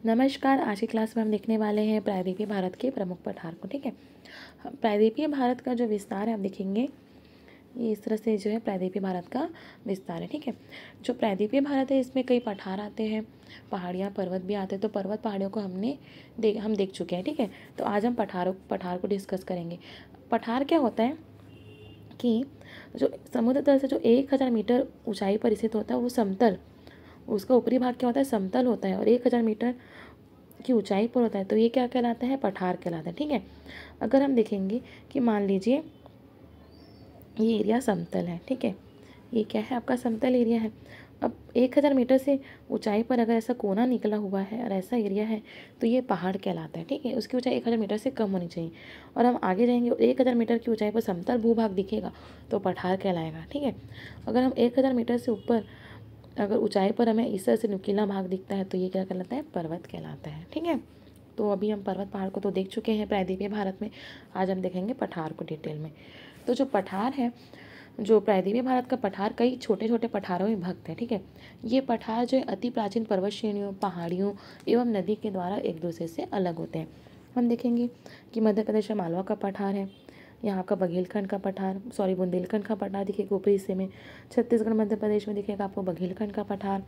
नमस्कार। आज की क्लास में हम देखने वाले हैं प्रायद्वीपीय भारत के प्रमुख पठार को। ठीक है, प्रायद्वीपीय भारत का जो विस्तार है आप देखेंगे, ये इस तरह से जो है प्रायद्वीपीय भारत का विस्तार है। ठीक है, जो प्रायद्वीपीय भारत है इसमें कई पठार आते हैं, पहाड़ियाँ पर्वत भी आते हैं। तो पर्वत पहाड़ियों को हम देख चुके हैं। ठीक है, तो आज हम पठार को डिस्कस करेंगे। पठार क्या होता है कि जो समुद्र तल से जो 1000 मीटर ऊंचाई पर स्थित होता है वो समतल, उसका ऊपरी भाग क्या होता है, समतल होता है और 1000 मीटर की ऊंचाई पर होता है। तो ये क्या कहलाता है, पठार कहलाता है। ठीक है, अगर हम देखेंगे कि मान लीजिए ये एरिया समतल है। ठीक है, ये क्या है, आपका समतल एरिया है। अब 1000 मीटर से ऊंचाई पर अगर ऐसा कोना निकला हुआ है और ऐसा एरिया है तो ये पहाड़ कहलाता है। ठीक है, उसकी ऊंचाई 1000 मीटर से कम होनी चाहिए। और हम आगे जाएंगे, 1000 मीटर की ऊंचाई पर समतल भूभाग दिखेगा तो पठार कहलाएगा। ठीक है, अगर हम 1000 मीटर से ऊपर अगर ऊंचाई पर हमें इस तरह से नुकीला भाग दिखता है तो ये क्या कहलाता है, पर्वत कहलाता है। ठीक है, तो अभी हम पर्वत पहाड़ को तो देख चुके हैं प्रायद्वीपीय भारत में। आज हम देखेंगे पठार को डिटेल में। तो जो पठार है, जो प्रायद्वीपीय भारत का पठार कई छोटे छोटे पठारों में विभक्त है। ठीक है, ये पठार जो है अति प्राचीन पर्वत श्रेणियों, पहाड़ियों एवं नदी के द्वारा एक दूसरे से अलग होते हैं। हम देखेंगे कि मध्य प्रदेश में मालवा का पठार है, यहाँ का बघेलखंड का पठार, बुंदेलखंड का पठार दिखेगा ऊपरी हिस्से में। छत्तीसगढ़ मध्य प्रदेश में दिखेगा आपको बघेलखंड का पठार।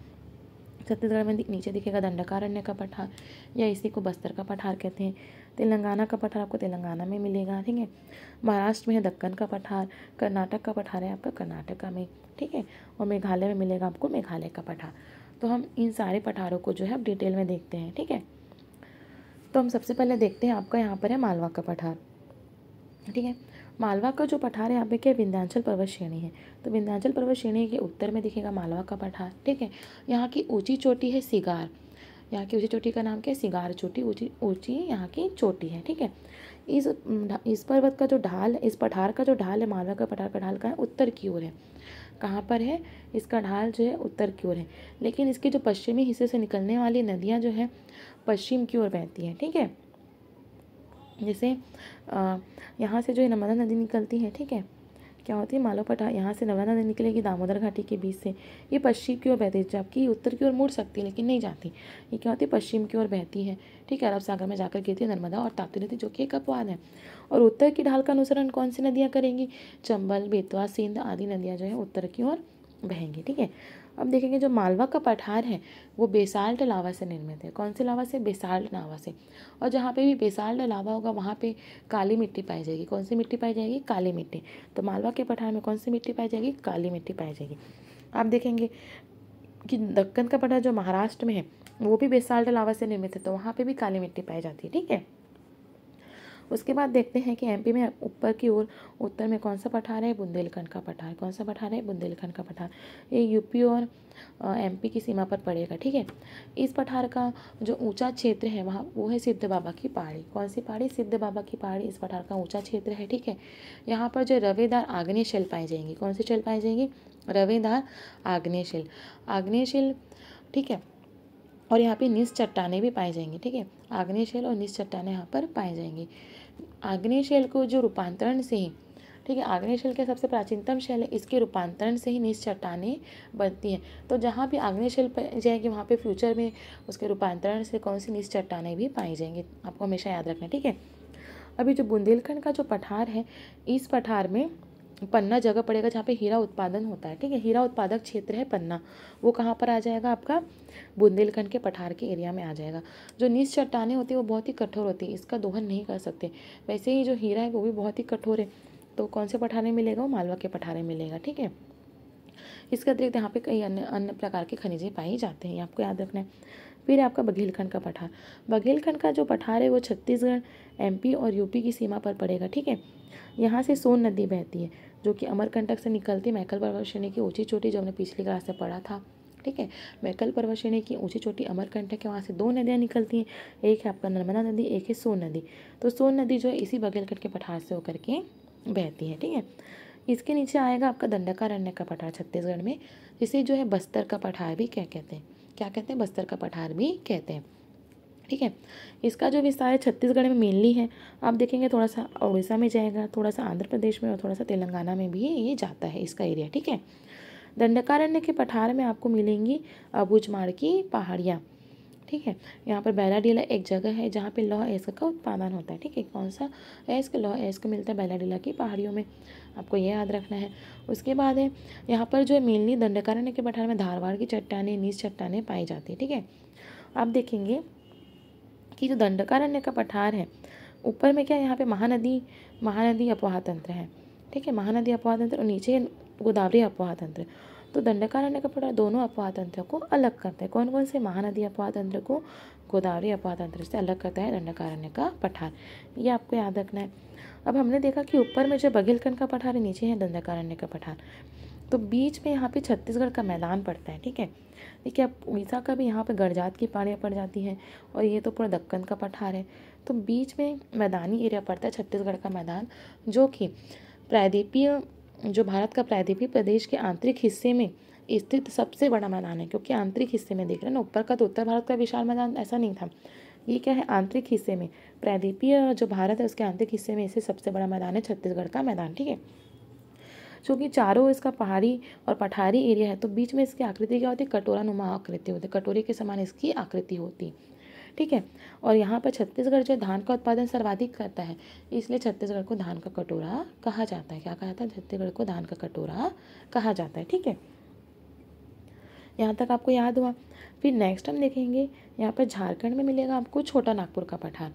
छत्तीसगढ़ में नीचे दिखेगा दंडकारण्य का पठार, या इसी को बस्तर का पठार कहते हैं। तेलंगाना का पठार आपको तेलंगाना में मिलेगा। ठीक है, महाराष्ट्र में है दक्कन का पठार, कर्नाटक का पठार है आपका कर्नाटका में। ठीक है, और मेघालय में मिलेगा आपको मेघालय का पठार। तो हम इन सारे पठारों को जो है अब डिटेल में देखते हैं। ठीक है, तो हम सबसे पहले देखते हैं आपका यहाँ पर है मालवा का पठार। ठीक है, मालवा का जो पठार है यहाँ पे क्या, विंध्याचल पर्वत श्रेणी है। तो विंध्याचल पर्वत श्रेणी के उत्तर में दिखेगा मालवा का पठार। ठीक है, यहाँ की ऊंची चोटी है सिगार, यहाँ की ऊंची चोटी का नाम क्या है, सिगार चोटी, ऊंची ऊंची यहाँ की चोटी है। ठीक है, इस पर्वत का जो ढाल, इस पठार का जो ढाल है, मालवा का पठार का ढाल का है उत्तर की ओर है। कहाँ पर है, इसका ढाल जो है उत्तर की ओर है, लेकिन इसके जो पश्चिमी हिस्से से निकलने वाली नदियाँ जो है पश्चिम की ओर बहती हैं। ठीक है, जैसे यहाँ से जो है नर्मदा नदी निकलती है। ठीक है, क्या होती है, मालवा पठार, यहाँ से नर्मदा नदी निकलेगी दामोदर घाटी के बीच से, ये पश्चिम की ओर बहती है, जबकि उत्तर की ओर मुड़ सकती है लेकिन नहीं जाती। ये क्या होती है, पश्चिम की ओर बहती है। ठीक है, अरब सागर में जाकर गिरती है नर्मदा और ताप्ती नदी, जो कि एक अपवाद है। और उत्तर की ढाल का अनुसरण कौन सी नदियाँ करेंगी, चंबल, बेतवा, सिंध आदि नदियाँ जो है उत्तर की ओर बहेंगी। ठीक है, अब देखेंगे जो मालवा का पठार है वो बेसाल्ट लावा से निर्मित है। कौन से लावा से, बेसाल्ट लावा से। और जहाँ पे भी बेसाल्ट लावा होगा वहाँ पे काली मिट्टी पाई जाएगी। कौन सी मिट्टी पाई जाएगी, काली मिट्टी। तो मालवा के पठार में कौन सी मिट्टी पाई जाएगी, काली मिट्टी पाई जाएगी। आप देखेंगे कि दक्कन का पठार जो महाराष्ट्र में है वो भी बेसाल्ट लावा से निर्मित है, तो वहाँ पे भी काली मिट्टी पाई जाती है। ठीक है, उसके बाद देखते हैं कि एमपी में ऊपर की ओर उत्तर में कौन सा पठार है, बुंदेलखंड का पठार। कौन सा पठार है, बुंदेलखंड का पठार। ये यूपी और एमपी की सीमा पर पड़ेगा। ठीक है, इस पठार का जो ऊंचा क्षेत्र है वहाँ वो है सिद्ध बाबा की पहाड़ी। कौन सी पहाड़ी, सिद्ध बाबा की पहाड़ी इस पठार का ऊंचा क्षेत्र है। ठीक है, यहाँ पर जो रवेदार आग्नेय शिल पाई जाएंगी। कौन सी शिल पाई जाएंगी, रवेदार आग्नेय शिल, आग्नेय शिल। ठीक है, और यहाँ पे निस चट्टानें भी पाई जाएंगी। ठीक है, आग्नेय शिल और निस चट्टानें यहाँ पर पाई जाएंगी। आग्नेय शिल को जो रूपांतरण से ही, ठीक है, आग्नेय शिल के सबसे प्राचीनतम शिल है, इसके रूपांतरण से ही निस चट्टानें बनती हैं। तो जहाँ भी आग्नेय शिल पाई जाएगी वहाँ पे फ्यूचर में उसके रूपांतरण से कौन सी निस चट्टानें भी पाई जाएंगी, आपको हमेशा याद रखना है। ठीक है, अभी जो बुंदेलखंड का जो पठार है, इस पठार में पन्ना जगह पड़ेगा जहाँ पे हीरा उत्पादन होता है। ठीक है, हीरा उत्पादक क्षेत्र है पन्ना, वो कहाँ पर आ जाएगा, आपका बुंदेलखंड के पठार के एरिया में आ जाएगा। जो नीच चट्टानें होती है वो बहुत ही कठोर होती है, इसका दोहन नहीं कर सकते। वैसे ही जो हीरा है वो भी बहुत ही कठोर है, तो कौन से पठार में मिलेगा, वो मालवा के पठार में मिलेगा। ठीक है, इसके अतिरिक्त यहाँ पे कई अन्य अन्य प्रकार के खनिजें पाई जाते हैं, ये आपको याद रखना है। फिर आपका बघेलखंड का पठार। बघेलखंड का जो पठार है वो छत्तीसगढ़, एमपी और यूपी की सीमा पर पड़ेगा। ठीक है, यहाँ से सोन नदी बहती है जो कि अमरकंटक से निकलती है, मैकल पर्वत श्रेणी की ऊंची चोटी, जो हमने पिछली क्लास में पढ़ा था। ठीक है, मैकल पर्वत श्रेणी की ऊंची चोटी अमरकंटक है, वहाँ से दो नदियाँ निकलती हैं, एक है आपका नर्मदा नदी, एक है सोन नदी। तो सोन नदी जो है इसी बघेलखंड के पठार से होकर के बहती है। ठीक है, इसके नीचे आएगा आपका दंडकारण्य का पठार छत्तीसगढ़ में, जिसे जो है बस्तर का पठार भी क्या कहते हैं, क्या कहते हैं, बस्तर का पठार भी कहते हैं। ठीक है, इसका जो विस्तार है छत्तीसगढ़ में मेनली है। आप देखेंगे थोड़ा सा उड़ीसा में जाएगा, थोड़ा सा आंध्र प्रदेश में और थोड़ा सा तेलंगाना में भी ये जाता है इसका एरिया। ठीक है, दंडकारण्य के पठार में आपको मिलेंगी अबूझमाड़ की पहाड़ियाँ। ठीक है। यहाँ पर बैलाडीला एक जगह है जहाँ पे लौह अयस्क का उत्पादन होता है। ठीक है, कौन सा अयस्क? लौह अयस्क मिलता है बैलाडीला की पहाड़ियों में, आपको ये याद रखना है। उसके बाद है यहाँ पर जो है मेनली दंडकारण्य के पठार में धारवाड़ की चट्टानें, नीच चट्टानें पाई जाती है। ठीक है, आप देखेंगे कि जो दंडकारण्य का पठार है ऊपर में क्या है, यहाँ पे महानदी अपवाह तंत्र है। ठीक है, महानदी अपवाह तंत्र और नीचे गोदावरी अपवाह तंत्र। तो दंडकारण्य का पठार दोनों अपवाह तंत्र को अलग करता है। कौन कौन से? महानदी अपवाह तंत्र को गोदावरी अपवाह तंत्र से अलग करता है दंडकारण्य का पठार, ये आपको याद रखना है। अब हमने देखा कि ऊपर में जो बघेलखंड का पठार है, नीचे है दंडकारण्य का पठार, तो बीच में यहाँ पे छत्तीसगढ़ का मैदान पड़ता है। ठीक है, देखिए अब उड़ीसा का भी यहाँ पे गड़जात की पहाड़ियाँ पड़ जाती हैं और ये तो पूरा दक्कन का पठार है, तो बीच में मैदानी एरिया पड़ता है छत्तीसगढ़ का मैदान, जो कि प्रायद्वीपीय जो भारत का प्रायद्वीपीय प्रदेश के आंतरिक हिस्से में स्थित सबसे बड़ा मैदान है। क्योंकि आंतरिक हिस्से में देख रहे हैं ना, ऊपर का तो उत्तर भारत का विशाल मैदान ऐसा नहीं था, ये क्या है आंतरिक हिस्से में, प्रायद्वीपीय जो भारत है उसके आंतरिक हिस्से में इसे सबसे बड़ा मैदान है छत्तीसगढ़ का मैदान। ठीक है, चूँकि चारों इसका पहाड़ी और पठारी एरिया है तो बीच में इसकी आकृति क्या होती है? कटोरा नुमा आकृति होती है, कटोरे के समान इसकी आकृति होती है। ठीक है, और यहाँ पर छत्तीसगढ़ जो धान का उत्पादन सर्वाधिक करता है, इसलिए छत्तीसगढ़ को धान का कटोरा कहा जाता है। क्या कहा जाता है? छत्तीसगढ़ को धान का कटोरा कहा जाता है। ठीक है, यहाँ तक आपको याद हुआ। फिर नेक्स्ट हम देखेंगे, यहाँ पर झारखंड में मिलेगा आपको छोटा नागपुर का पठार।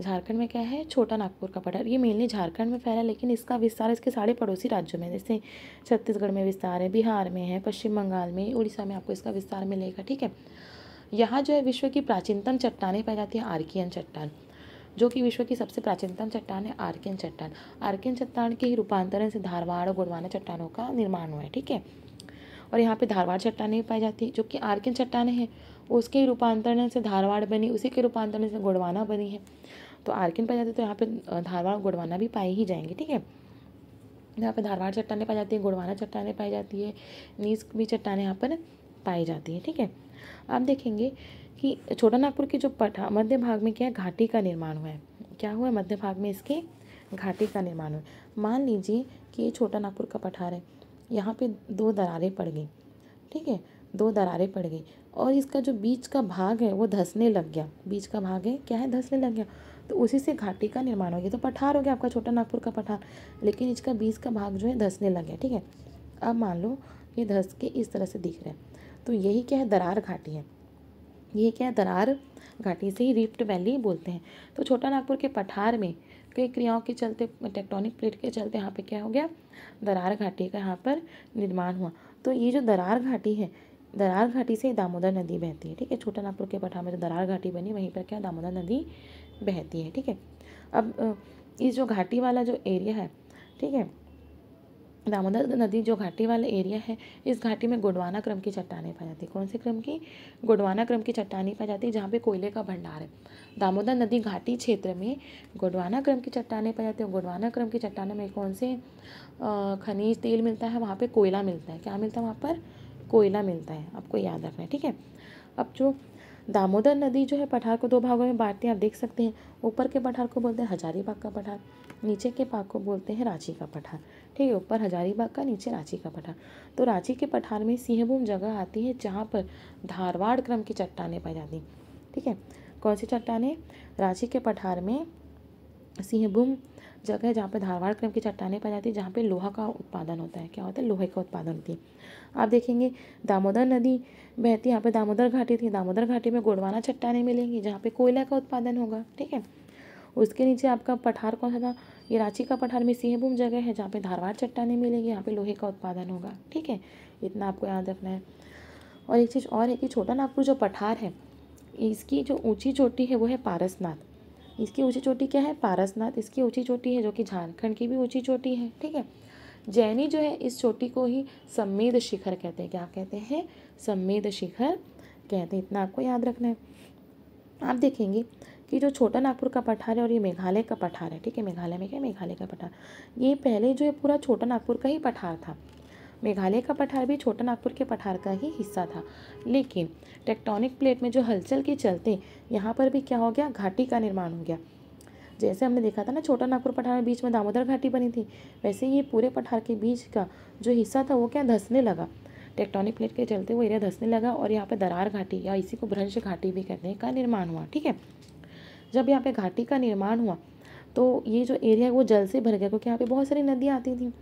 झारखंड में क्या है? छोटा नागपुर का पठार। ये मेनली झारखंड में फैला, लेकिन इसका विस्तार इसके सारे पड़ोसी राज्यों में, जैसे छत्तीसगढ़ में विस्तार है, बिहार में है, पश्चिम बंगाल में, उड़ीसा में आपको इसका विस्तार मिलेगा। ठीक है, यहाँ जो है विश्व की प्राचीनतम चट्टानें पाई जाती है, आर्कियन चट्टान, जो कि विश्व की सबसे प्राचीनतम चट्टान है आर्कियन चट्टान। आर्कियन चट्टान के ही रूपांतरण से धारवाड़ और गोंडवाना चट्टानों का निर्माण हुआ है। ठीक है, और यहाँ पे धारवाड़ चट्टानें पाई जाती है, जो कि आर्कियन चट्टानें हैं, उसके रूपांतरण से धारवाड़ बनी, उसी के रूपांतरण से गोंडवाना बनी है। तो आर्कियन पाई जाती है, तो यहाँ पे धारवाड़ गोंडवाना भी पाई ही जाएंगे। ठीक है, यहाँ पे धारवाड़ चट्टानें पाई जाती है, गोंडवाना चट्टानें पाई जाती है, नीच भी चट्टानें यहाँ पर पाई जाती है। ठीक है, आप देखेंगे कि छोटा नागपुर की जो मध्य भाग में क्या है? घाटी का निर्माण हुआ है। क्या हुआ? मध्य भाग में इसके घाटी का निर्माण हुआ। मान लीजिए कि ये छोटा नागपुर का पठार है, यहाँ पे 2 दरारें पड़ गई। ठीक है, 2 दरारें पड़ गई और इसका जो बीच का भाग है वो धंसने लग गया। बीच का भाग है क्या है? धंसने लग गया, तो उसी से घाटी का निर्माण हो गया। तो पठार हो गया आपका छोटा नागपुर का पठार, लेकिन इसका बीच का भाग जो है धंसने लग गया। ठीक है, अब मान लो ये धंस के इस तरह से दिख रहा है, तो यही क्या है? दरार घाटी है। ये क्या है? दरार घाटी से ही रिफ्ट वैली बोलते हैं। तो छोटा नागपुर के पठार में कई क्रियाओं के चलते, टेक्टोनिक प्लेट के चलते यहाँ पे क्या हो गया? दरार घाटी का यहाँ पर निर्माण हुआ। तो ये जो दरार घाटी है, दरार घाटी से दामोदर नदी बहती है। ठीक है, छोटा नागपुर के पठार में जो दरार घाटी बनी वहीं पर क्या? दामोदर नदी बहती है। ठीक है, अब इस जो घाटी वाला जो एरिया है, ठीक है, दामोदर नदी जो घाटी वाला एरिया है, इस घाटी में गोंडवाना क्रम की चट्टानें पाई जाती है। कौन से क्रम की? गोंडवाना क्रम की चट्टानें पाई जाती है, जहाँ पे कोयले का भंडार है। दामोदर नदी घाटी क्षेत्र में गोंडवाना क्रम की चट्टानें पाई जाती है। गोंडवाना क्रम की चट्टानों में कौन से खनिज तेल मिलता है? वहाँ पे कोयला मिलता है। क्या मिलता है वहाँ पर? कोयला मिलता है, आपको याद रखना है। ठीक है, अब जो दामोदर नदी जो है पठार को 2 भागों में बांटते हैं, आप देख सकते हैं। ऊपर के पठार को बोलते हैं हजारीबाग का पठार, नीचे के भाग को बोलते हैं रांची का पठार। ठीक है, ऊपर हजारीबाग का, नीचे रांची का पठार। तो रांची के पठार में सिंहभूम जगह आती है जहाँ पर धारवाड़ क्रम की चट्टानें पाई जाती हैं। ठीक है, कौन सी चट्टानें? रांची के पठार में सिंहभूम जगह है जहाँ पे धारवाड़ क्रम की चट्टानें पाई जाती है, जहाँ पे लोहा का उत्पादन होता है। क्या होता है? लोहे का उत्पादन होती है। आप देखेंगे दामोदर नदी बहती है, यहाँ पे दामोदर घाटी थी, दामोदर घाटी में गोंडवाना चट्टानें मिलेंगी जहाँ पे कोयला का उत्पादन होगा। ठीक है, उसके नीचे आपका पठार कौन सा था? ये रांची का पठार में सिंहभूम जगह है जहाँ पे धारवाड़ चट्टानें मिलेगी, यहाँ पे लोहे का उत्पादन होगा। ठीक है, इतना आपको याद रखना है। और एक चीज़ और है कि छोटा नागपुर जो पठार है, इसकी जो ऊंची चोटी है वो है पारसनाथ। इसकी ऊंची चोटी क्या है? पारसनाथ इसकी ऊंची चोटी है, जो कि झारखंड की भी ऊंची चोटी है। ठीक है, जैनी जो है इस चोटी को ही सम्मेद शिखर कहते हैं। क्या कहते हैं? सम्मेद शिखर कहते हैं। इतना आपको याद रखना है। आप देखेंगे कि जो छोटा नागपुर का पठार है और ये मेघालय का पठार है। ठीक है, मेघालय में क्या? मेघालय का पठार, ये पहले जो है पूरा छोटा नागपुर का ही पठार था। मेघालय का पठार भी छोटा नागपुर के पठार का ही हिस्सा था, लेकिन टेक्टोनिक प्लेट में जो हलचल के चलते यहाँ पर भी क्या हो गया? घाटी का निर्माण हो गया। जैसे हमने देखा था ना छोटा नागपुर पठार में बीच में दामोदर घाटी बनी थी, वैसे ये पूरे पठार के बीच का जो हिस्सा था वो क्या? धंसने लगा। टेक्टोनिक प्लेट के चलते वो एरिया धंसने लगा और यहाँ पे दरार घाटी या इसी को भ्रंश घाटी भी कहते हैं का निर्माण हुआ। ठीक है, जब यहाँ पे घाटी का निर्माण हुआ तो ये जो एरिया है वो जल से भर गया, क्योंकि यहाँ पे बहुत सारी नदियाँ आती थी।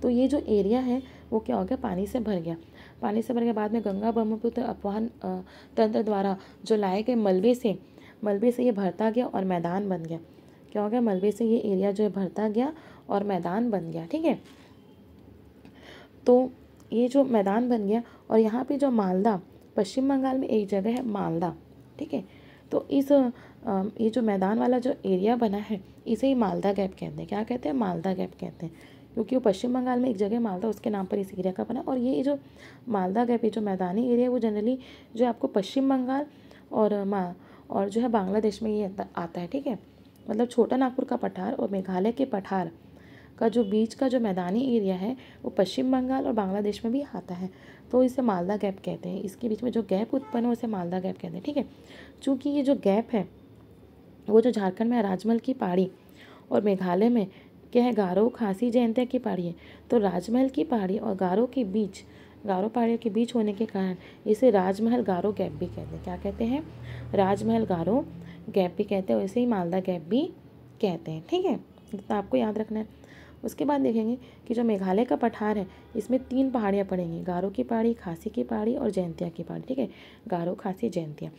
तो ये जो एरिया है वो क्या हो गया, पानी से भर गया। पानी से भर के बाद में गंगा ब्रह्मपुत्र अपवहन तंत्र द्वारा जो लाए गए मलबे से ये भरता गया और मैदान बन गया। क्या हो गया, मलबे से ये एरिया जो है भरता गया और मैदान बन गया। ठीक है, तो ये जो मैदान बन गया और यहाँ पे जो मालदा, पश्चिम बंगाल में एक जगह है मालदा। ठीक है, तो इस ये जो मैदान वाला जो एरिया बना है इसे ही मालदा गैप कहते हैं। क्या कहते हैं, मालदा गैप कहते हैं, क्योंकि वो पश्चिम बंगाल में एक जगह मालदा उसके नाम पर इस एरिया का बना। और ये जो मालदा गैप, ये जो मैदानी एरिया वो जनरली जो आपको पश्चिम बंगाल और जो है बांग्लादेश में ये आता है। ठीक है, मतलब छोटा नागपुर का पठार और मेघालय के पठार का जो बीच का जो मैदानी एरिया है वो पश्चिम बंगाल और बांग्लादेश में भी आता है, तो इसे मालदा गैप कहते हैं। इसके बीच में जो गैप उत्पन्न हो उसे मालदा गैप कहते हैं। ठीक है, चूँकि ये जो गैप है वो जो झारखंड में राजमहल की पहाड़ी और मेघालय में क्या है, गारो खासी जयंतिया की पहाड़ी है, तो राजमहल की पहाड़ी और गारो पहाड़ियों के बीच होने के कारण इसे राजमहल गारो गैप भी कहते हैं। क्या कहते हैं, राजमहल गारो गैप भी कहते हैं, वैसे ही मालदा गैप भी कहते हैं। ठीक है, तो आपको याद रखना है। उसके बाद देखेंगे कि जो मेघालय का पठार है इसमें 3 पहाड़ियाँ पड़ेंगी, गारो की पहाड़ी, खासी की पहाड़ी और जयंतिया की पहाड़ी। ठीक है, गारो खासी जयंतिया।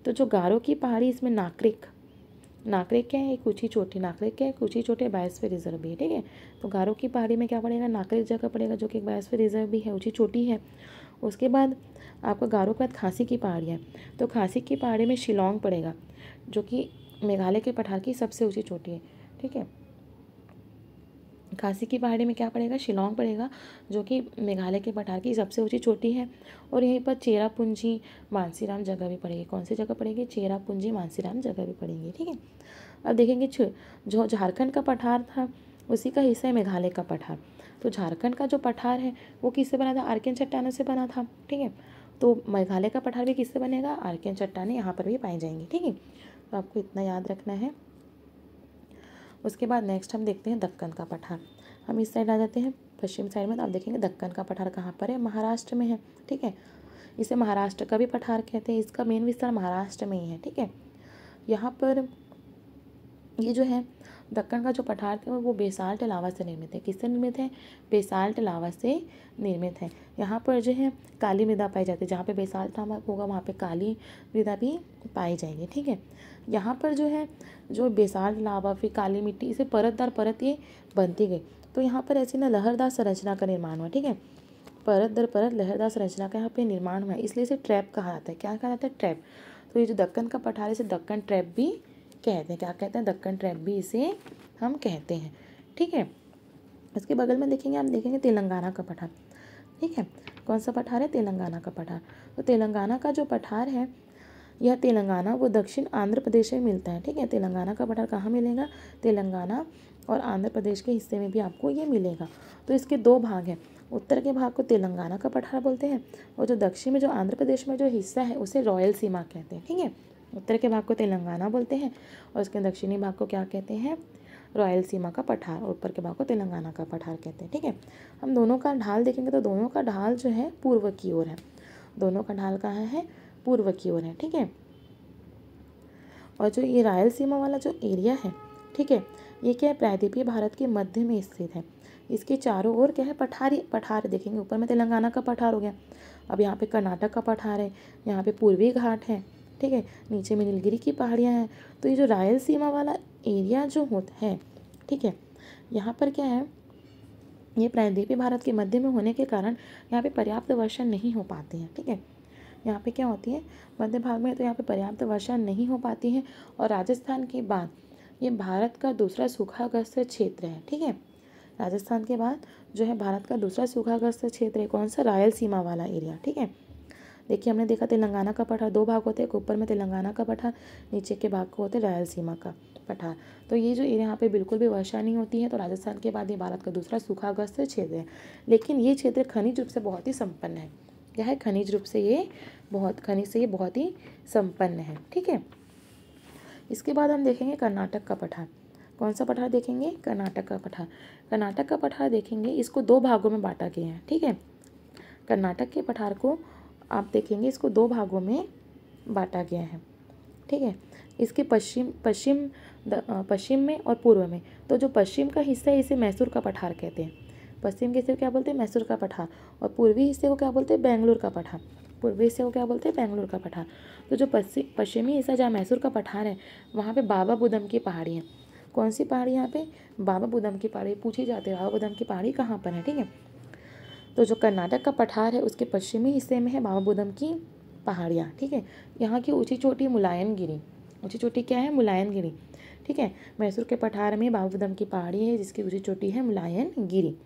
तो जो गारो की पहाड़ी इसमें नाकरिक क्या है, एक ऊँची चोटी, नाकरिक क्या है, ऊँची चोटी, बायोस्फीयर रिजर्व भी है। ठीक है, तो गारो की पहाड़ी में क्या पड़ेगा, नाकरिक जगह पड़ेगा जो कि एक बायोस्फीयर रिजर्व भी है, ऊँची चोटी है। उसके बाद आपका गारो के बाद खासी की पहाड़ी है, तो खासी की पहाड़ी में शिलोंग पड़ेगा जो कि मेघालय के पठार की सबसे ऊँची चोटी है। ठीक है, खासी की पहाड़ी में क्या पड़ेगा, शिलोंग पड़ेगा जो कि मेघालय के पठार की सबसे ऊंची चोटी है। और यहीं पर चेरापूंजी मानसीराम जगह भी पड़ेगी। कौन सी जगह पड़ेगी, चेरापूंजी मानसीराम जगह भी पड़ेगी। ठीक है, अब देखेंगे जो झारखंड का पठार था उसी का हिस्सा है मेघालय का पठार। तो झारखंड का जो पठार है वो किससे बना था, आर्कियन चट्टानों से बना था। ठीक है, तो मेघालय का पठार भी किससे बनेगा, आर्कियन चट्टानें यहाँ पर भी पाई जाएंगी। ठीक है, तो आपको इतना याद रखना है। उसके बाद नेक्स्ट हम देखते हैं दक्कन का पठार। हम इस साइड आ जाते हैं, पश्चिम साइड में। तो आप देखेंगे दक्कन का पठार कहाँ पर है, महाराष्ट्र में है। ठीक है, इसे महाराष्ट्र का भी पठार कहते हैं, इसका मेन विस्तार महाराष्ट्र में ही है। ठीक है, यहाँ पर ये जो है दक्कन का जो पठार थे वो बेसाल्ट लावा से निर्मित है। किससे निर्मित है, बेसाल्ट लावा से निर्मित है। यहाँ पर जो है काली मृदा पाई जाती है, जहाँ पे बेसाल्ट लावा होगा वहाँ पे काली मृदा भी पाई जाएगी। ठीक है, यहाँ पर जो है जो बेसाल्ट लावा फिर काली मिट्टी इसे परत दर परत ये बनती गई। तो यहाँ पर ऐसी ना लहरदार संरचना का निर्माण हुआ। ठीक है, परत दर परत लहरदार संरचना का यहाँ पे निर्माण हुआ है, इसलिए इसे ट्रैप कहा जाता है। क्या कहा जाता है, ट्रैप। तो ये जो दक्कन का पठार है इसे दक्कन ट्रैप भी कहते हैं। क्या कहते हैं, दक्कन ट्रैप भी इसे हम कहते हैं। ठीक है, इसके बगल में देखेंगे, हम देखेंगे तेलंगाना का पठार। ठीक है, कौन सा पठार है, तेलंगाना का पठार। तो तेलंगाना का जो पठार है यह तेलंगाना वो दक्षिण आंध्र प्रदेश में मिलता है। ठीक है, तेलंगाना का पठार कहाँ मिलेगा, तेलंगाना और आंध्र प्रदेश के हिस्से में भी आपको ये मिलेगा। तो इसके 2 भाग हैं, उत्तर के भाग को तेलंगाना का पठार बोलते हैं और जो दक्षिण में जो आंध्र प्रदेश में जो हिस्सा है उसे रॉयल सीमा कहते हैं। ठीक है, उत्तर के भाग को तेलंगाना बोलते हैं और उसके दक्षिणी भाग को क्या कहते हैं, रॉयल सीमा का पठार, और ऊपर के भाग को तेलंगाना का पठार कहते हैं। ठीक है, हम दोनों का ढाल देखेंगे तो दोनों का ढाल जो है पूर्व की ओर है, दोनों का ढाल कहाँ है, पूर्व की ओर है। ठीक है, और जो ये रॉयल सीमा वाला जो एरिया है, ठीक है, ये क्या है, प्रायद्वीपीय भारत के मध्य में स्थित है। इसके चारों ओर क्या है, पठार देखेंगे। ऊपर में तेलंगाना का पठार हो गया, अब यहाँ पे कर्नाटक का पठार है, यहाँ पे पूर्वी घाट है। ठीक है, नीचे में नीलगिरी की पहाड़ियाँ हैं। तो ये जो रायल सीमा वाला एरिया जो होता है, ठीक है, यहाँ पर क्या है, ये प्रायद्वीपीय भारत के मध्य में होने के कारण यहाँ पे पर्याप्त वर्षा नहीं हो पाती है। ठीक है, यहाँ पे क्या होती है, मध्य भाग में तो यहाँ पे पर्याप्त वर्षा नहीं हो पाती है। और राजस्थान के बाद ये भारत का दूसरा सूखाग्रस्त क्षेत्र है। ठीक है, राजस्थान के बाद जो है भारत का दूसरा सूखाग्रस्त क्षेत्र है, कौन सा, रायल सीमा वाला एरिया। ठीक है, देखिए हमने देखा तेलंगाना का पठार 2 भाग होते हैं, एक ऊपर में तेलंगाना का पठार, नीचे के भाग को होते हैं रायल सीमा का पठार। तो ये जो एरिया यहाँ पे बिल्कुल भी वर्षा नहीं होती है, तो राजस्थान के बाद ये भारत का दूसरा सूखाग्रस्त क्षेत्र है। लेकिन ये क्षेत्र खनिज रूप से बहुत ही संपन्न है। क्या है, खनिज रूप से ये खनिज से ये बहुत ही संपन्न है। ठीक है, इसके बाद हम देखेंगे कर्नाटक का पठार। कौन सा पठार देखेंगे, कर्नाटक का पठार। कर्नाटक का पठार देखेंगे, इसको 2 भागों में बांटा गया है। ठीक है, कर्नाटक के पठार को आप देखेंगे इसको 2 भागों में बांटा गया है, ठीक है। इसके पश्चिम में और पूर्व में, तो जो पश्चिम का हिस्सा है इसे मैसूर का पठार कहते हैं। पश्चिम के हिस्से को क्या बोलते हैं? मैसूर का पठार। और पूर्वी हिस्से को क्या बोलते हैं? बेंगलुरु का पठार। पूर्वी हिस्से को क्या बोलते हैं? बेंगलुरु का पठार। तो जो पश्चिमी हिस्सा जहाँ मैसूर का पठार है वहाँ पे बाबा बुदम की पहाड़ी है। कौन सी पहाड़ी? यहाँ पे बाबा बुदम की पहाड़ी पूछी जाती है। बाबा बुदम की पहाड़ी कहाँ पर है, ठीक है। तो जो कर्नाटक का पठार है उसके पश्चिमी हिस्से में है बाबा बुदम की पहाड़ियाँ, ठीक है। यहाँ की ऊंची चोटी मुलायनगिरी, ऊंची चोटी क्या है? मुलायनगिरी, ठीक है। मैसूर के पठार में बाबा बुदम की पहाड़ी है जिसकी ऊंची चोटी है मुलायनगिरी।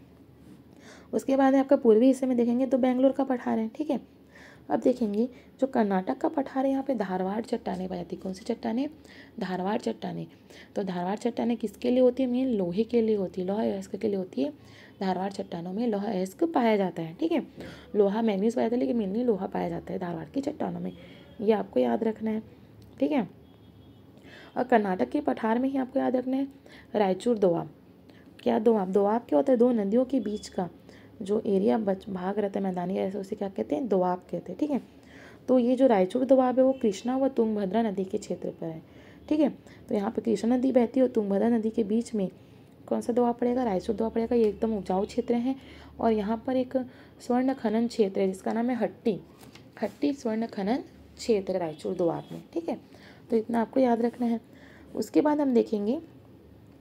उसके बाद है आपका पूर्वी हिस्से में देखेंगे तो बेंगलोर का पठार है, ठीक है। अब देखेंगे जो कर्नाटक का पठार है यहाँ पे धारवाड़ चट्टानें पाई जाती है। कौन सी चट्टानें? धारवाड़ चट्टानें। तो धारवाड़ चट्टानें किसके लिए होती है? मेन लोहे के लिए होती है, लोहा अयस्क के लिए होती है। धारवाड़ चट्टानों में लोहा अयस्क पाया जाता है, ठीक है। लोहा मैग्नीज पाया जाता है लेकिन मेनली लोहा पाया जाता है धारवाड़ की चट्टानों में, ये आपको याद रखना है, ठीक है। और कर्नाटक के पठार में ही आपको याद रखना है रायचूर दोआब। क्या दोआब? दोआब क्या होता है? 2 नदियों के बीच का जो एरिया भाग रहता है मैदानी ऐसे, उसे क्या कहते हैं? दोआब कहते हैं, ठीक है। तो ये जो रायचूर दोआब है वो कृष्णा व तुंगभद्रा नदी के क्षेत्र पर है, ठीक है। तो यहाँ पे कृष्णा नदी बहती है और तुंगभद्रा नदी के बीच में कौन सा दोआब पड़ेगा? रायचूर दोआब पड़ेगा। ये एकदम उपजाऊ क्षेत्र है और यहाँ पर एक स्वर्ण खनन क्षेत्र है जिसका नाम है हट्टी स्वर्ण खनन क्षेत्र रायचूर दोआब में, ठीक है। तो इतना आपको याद रखना है। उसके बाद हम देखेंगे,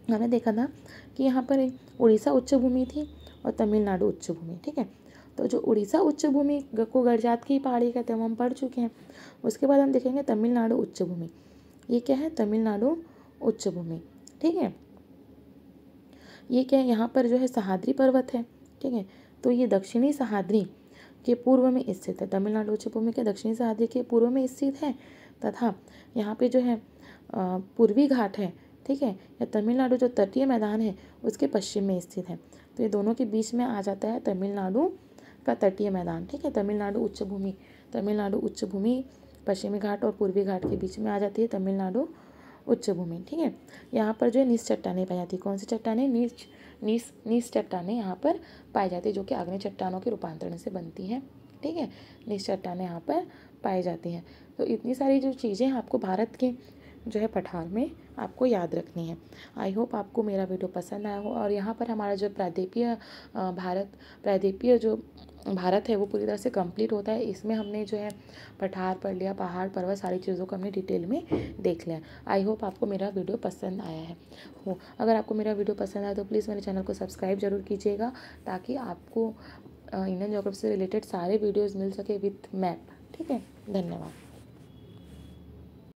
हमने देखा था कि यहाँ पर उड़ीसा उच्च भूमि थी और तमिलनाडु उच्च भूमि, ठीक है। तो जो उड़ीसा उच्च भूमि को गड़जात की पहाड़ी कहते हैं वो हम पढ़ चुके हैं। उसके बाद हम देखेंगे तमिलनाडु उच्च भूमि। ये क्या है? तमिलनाडु उच्च भूमि, ठीक है। ये क्या है? यहाँ पर जो है सह्याद्री पर्वत है, ठीक है। तो ये दक्षिणी सह्याद्री के पूर्व में स्थित है। तमिलनाडु उच्च भूमि के दक्षिणी सह्याद्री के पूर्व में स्थित है तथा यहाँ पे जो है पूर्वी घाट है, ठीक है। या तमिलनाडु जो तटीय मैदान है उसके पश्चिम में स्थित है। तो ये दोनों के बीच में आ जाता है तमिलनाडु का तटीय मैदान, ठीक है। तमिलनाडु उच्च भूमि पश्चिमी घाट और पूर्वी घाट के बीच में आ जाती है तमिलनाडु उच्च भूमि, ठीक है। यहाँ पर जो है नीच चट्टानें पाई जाती है। कौन सी चट्टानें? नीच चट्टानें यहाँ पर पाई जाती है जो कि आग्नेय चट्टानों के रूपांतरण से बनती हैं, ठीक है। नीच चट्टानें यहाँ पर पाई जाती हैं। तो इतनी सारी जो चीज़ें आपको भारत के जो है पठार में आपको याद रखनी है। आई होप आपको मेरा वीडियो पसंद आया हो। और यहाँ पर हमारा जो प्रायद्वीपीय जो भारत है वो पूरी तरह से कंप्लीट होता है। इसमें हमने जो है पठार पढ़ लिया, पहाड़ पर्वत सारी चीज़ों को हमने डिटेल में देख लिया। आई होप आपको मेरा वीडियो पसंद आया है हो। अगर आपको मेरा वीडियो पसंद आया तो प्लीज़ मेरे चैनल को सब्सक्राइब जरूर कीजिएगा ताकि आपको इंडियन ज्योग्राफी से रिलेटेड सारे वीडियोज़ मिल सके विथ मैप, ठीक है। धन्यवाद।